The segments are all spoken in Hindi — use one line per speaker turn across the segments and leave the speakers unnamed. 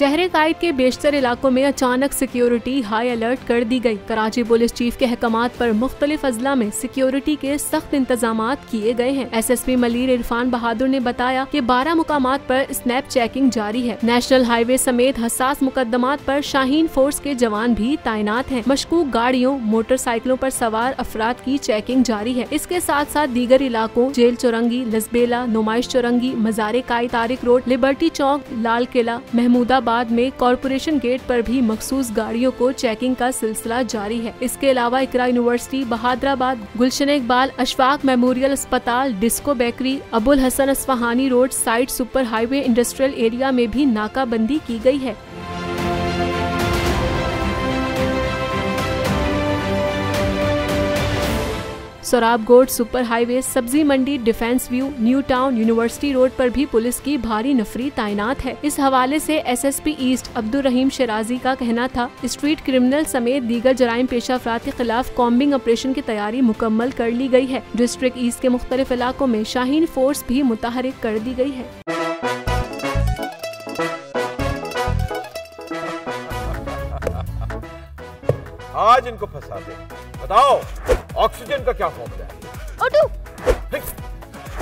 शहर कायद के बेशतर इलाकों में अचानक सिक्योरिटी हाई अलर्ट कर दी गई। कराची पुलिस चीफ के अहकामात पर मुख्तलिफ अजला में सिक्योरिटी के सख्त इंतजामात किए गए हैं। SSP मलीर इरफान बहादुर ने बताया कि 12 मुकामात पर स्नैप चेकिंग जारी है। नेशनल हाईवे समेत हसास मुकदमात पर शाहीन फोर्स के जवान भी तैनात हैं। मशकूक गाड़ियों, मोटरसाइकिलों पर सवार अफराद की चेकिंग जारी है। इसके साथ साथ दीगर इलाकों जेल चौरंगी, लसबेला, नुमाइश चौरंगी, मज़ारे कायद, तारिक रोड, लिबर्टी चौक, लाल किला, महमूदाबाद में कॉरपोरेशन गेट पर भी मखसूस गाड़ियों को चेकिंग का सिलसिला जारी है। इसके अलावा इकरा यूनिवर्सिटी, बहादराबाद, गुलशन इकबाल, अशफाक मेमोरियल अस्पताल, disco bakery, Abul Hasan Isphahani road side, super highway, industrial area में भी नाकाबंदी की गई है। सोराबगोट, super highway, Sabzi Mandi, defence view, new town, university road पर भी पुलिस की भारी नफरी तैनात है। इस हवाले से SSP ईस्ट अब्दुल रहीम शराजी का कहना था, स्ट्रीट क्रिमिनल समेत दीगर जराइम पेशा अफराद के खिलाफ कॉम्बिंग ऑपरेशन की तैयारी मुकम्मल कर ली गई है। डिस्ट्रिक्ट ईस्ट के मुख्तलिफ इलाकों में शाहीन फोर्स भी मुतहरिक कर दी गई है।
आज इनको फंसा दे। बताओ ऑक्सीजन का क्या फॉर्मूला है?
O2।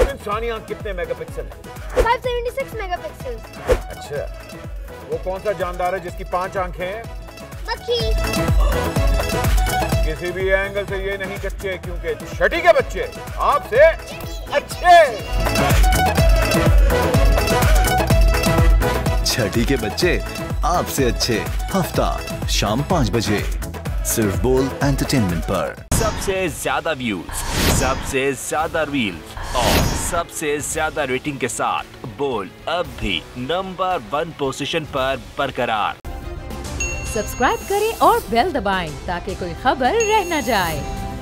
इंसानी आंख कितने मेगापिक्सल है?
576 मेगापिक्सल।
अच्छा, वो कौन सा जानदार है जिसकी 5 आंखें हैं?
मक्खी।
किसी भी एंगल से ये नहीं कच्चे, क्योंकि छठी के बच्चे आपसे अच्छे।
छठी के बच्चे आपसे अच्छे, हफ्ता शाम 5 बजे सिर्फ बोल एंटरटेनमेंट पर।
सबसे ज्यादा व्यूज, सबसे ज्यादा रील्स और सबसे ज्यादा रेटिंग के साथ बोल अब भी नंबर 1 पोजीशन पर बरकरार।
सब्सक्राइब करें और बेल दबाएं ताकि कोई खबर रह न जाए।